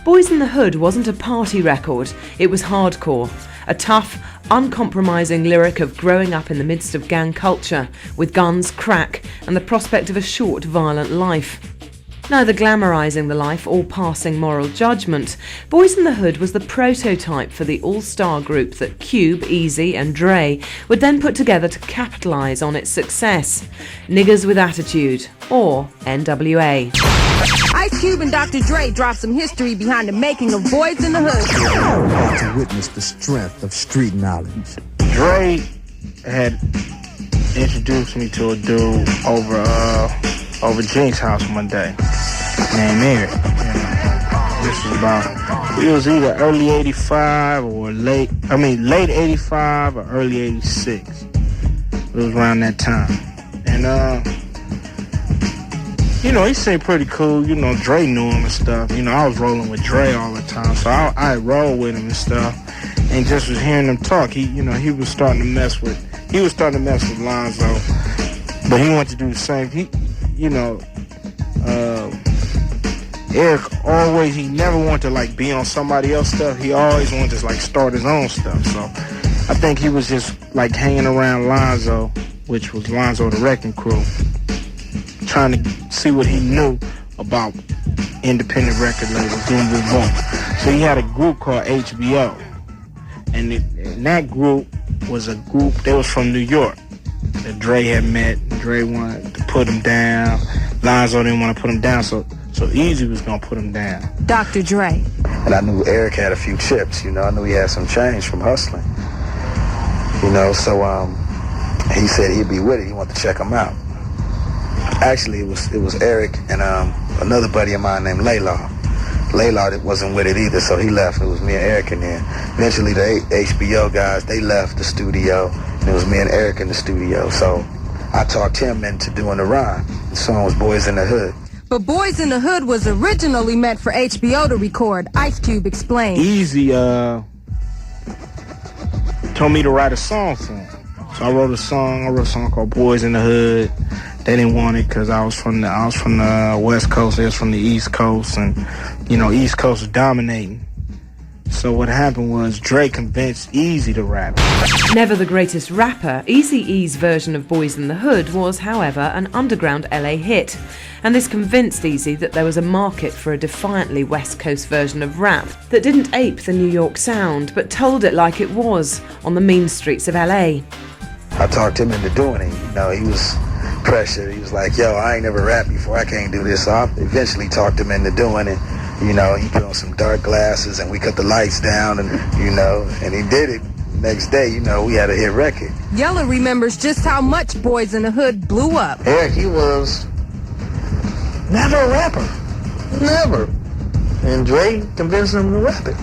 Boys in the Hood wasn't a party record, it was hardcore. A tough, uncompromising lyric of growing up in the midst of gang culture, with guns, crack, and the prospect of a short, violent life. Neither glamorising the life or passing moral judgment, Boys in the Hood was the prototype for the all-star group that Cube, Eazy and Dre would then put together to capitalise on its success. Niggers with Attitude, or N.W.A. Ice Cube and Dr. Dre dropped some history behind the making of Boys in the Hood. I'm about to witness the strength of street knowledge. Dre had introduced me to a dude over Jink's house one day named Maverick. This was it was either early 85 or late 85 or early 86. It was around that time. And he seemed pretty cool. Dre knew him and stuff. I was rolling with Dre all the time, so I rolled with him and stuff. And just was hearing him talk. He was starting to mess with Lonzo, but he wanted to do the same. Eric he never wanted to be on somebody else's stuff. He always wanted to start his own stuff. So I think he was just hanging around Lonzo, which was Lonzo the Wrecking Crew, trying to see what he knew about independent record labels, boom, boom, boom. So he had a group called HBO, and that group was a group, they was from New York, that Dre had met. Dre wanted to put him down. Lonzo didn't want to put him down, so Eazy was going to put him down. Dr. Dre. And I knew Eric had a few chips, I knew he had some change from hustling. So he said he'd be with it. He wanted to check him out. Actually, it was Eric and another buddy of mine named Laylaw. Laylaw wasn't with it either, so he left. It was me and Eric in there. Eventually, the HBO guys, they left the studio, and it was me and Eric in the studio. So I talked him into doing the rhyme. The song was Boys in the Hood. But Boys in the Hood was originally meant for HBO to record, Ice Cube explained. Eazy told me to write a song for him. So I wrote a song called Boys in the Hood. They didn't want it because I was from the West Coast, they was from the East Coast, and East Coast was dominating. So what happened was Dre convinced Eazy to rap. Never the greatest rapper, Eazy-E's version of Boys in the Hood was, however, an underground LA hit. And this convinced Eazy that there was a market for a defiantly West Coast version of rap that didn't ape the New York sound, but told it like it was, on the mean streets of LA. I talked him into doing it. He was pressured. He was like, yo, I ain't never rapped before, I can't do this. So I eventually talked him into doing it. He put on some dark glasses and we cut the lights down and he did it. Next day, we had a hit record. Yella remembers just how much Boys in the Hood blew up. Eric, he was never a rapper. Never. And Dre convinced him to rap it.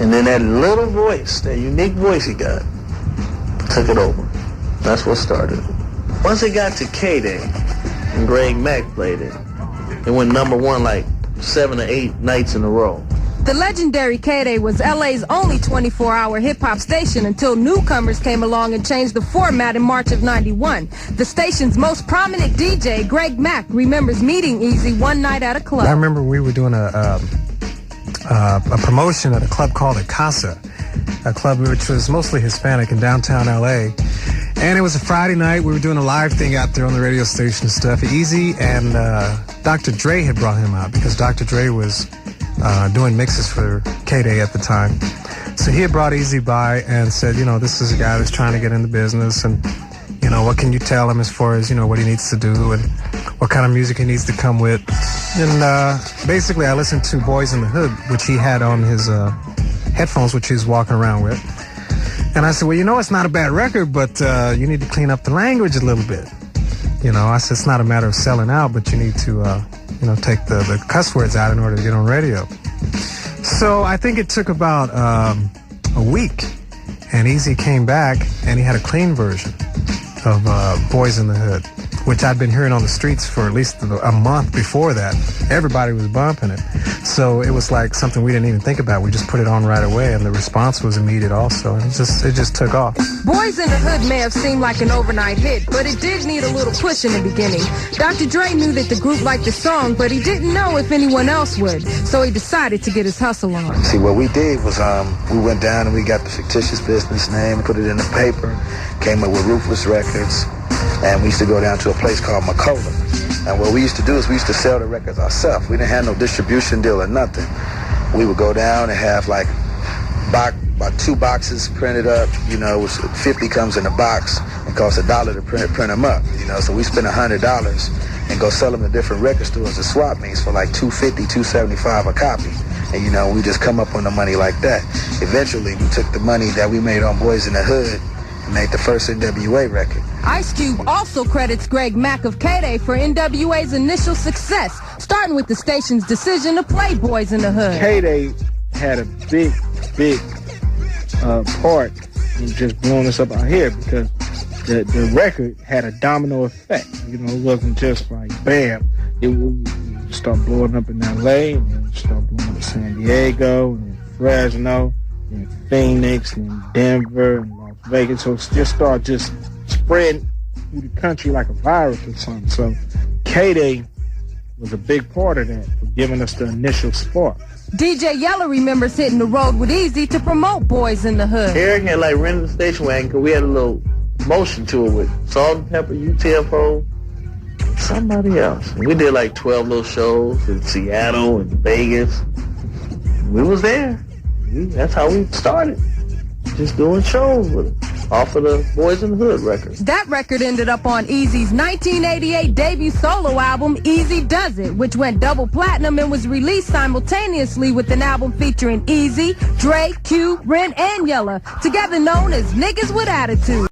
And then that little voice, that unique voice he got, took it over. That's what started it. Once it got to K-Day and Greg Mack played it, it went #1 7 or 8 nights in a row. The legendary K-Day was LA's only 24-hour hip-hop station until newcomers came along and changed the format in March of '91. The station's most prominent DJ, Greg Mack, remembers meeting Eazy one night at a club. I remember we were doing a promotion at a club called Casa, a club which was mostly Hispanic in downtown LA. And it was a Friday night. We were doing a live thing out there on the radio station and stuff. Eazy and Dr. Dre had brought him out because Dr. Dre was doing mixes for K-Day at the time. So he had brought Eazy by and said, this is a guy that's trying to get in the business, and, what can you tell him as far as, what he needs to do and what kind of music he needs to come with. And basically I listened to Boys in the Hood, which he had on his headphones, which he was walking around with. And I said, well, it's not a bad record, but you need to clean up the language a little bit. I said, it's not a matter of selling out, but you need to, take the cuss words out in order to get on radio. So I think it took about a week, and Eazy came back, and he had a clean version of Boys in the Hood. which I'd been hearing on the streets for at least a month before that. Everybody was bumping it. So it was like something we didn't even think about. We just put it on right away, and the response was immediate also. And it just took off. Boys in the Hood may have seemed like an overnight hit, but it did need a little push in the beginning. Dr. Dre knew that the group liked the song, but he didn't know if anyone else would, so he decided to get his hustle on. See, what we did was we went down and we got the fictitious business name, put it in the paper, came up with Ruthless Records, and we used to go down to a place called Macola. And what we used to do is we used to sell the records ourselves. We didn't have no distribution deal or nothing. We would go down and have like about 2 boxes printed up, you know, which 50 comes in a box. It costs $1 to print them up, you know, so we spend $100 and go sell them to different record stores at swap meets for like $250, $275 a copy. And, you know, we just come up on the money like that. Eventually, we took the money that we made on Boys in the Hood and made the first N.W.A. record. Ice Cube also credits Greg Mack of K-Day for N.W.A.'s initial success, starting with the station's decision to play Boys in the Hood. K-Day had a big part in just blowing us up out here because the record had a domino effect. You know, it wasn't just like, bam, it would start blowing up in L.A., and then start blowing up in San Diego, and then Fresno, and Phoenix, and Denver, and Las Vegas. So it just started spreading through the country like a virus or something. So K-Day was a big part of that for giving us the initial spark. DJ Yella remembers hitting the road with Eazy to promote Boys in the Hood. Eric had like rented the station wagon because we had a little motion tour with Salt and Pepper, UTFO, and somebody else. And we did like 12 little shows in Seattle and Vegas. We was there. That's how we started. Just doing shows with it. Off of the Boys in the Hood record. That record ended up on Eazy's 1988 debut solo album, Eazy Does It, which went double platinum and was released simultaneously with an album featuring Eazy, Dre, Q, Ren, and Yella, together known as Niggas with Attitude.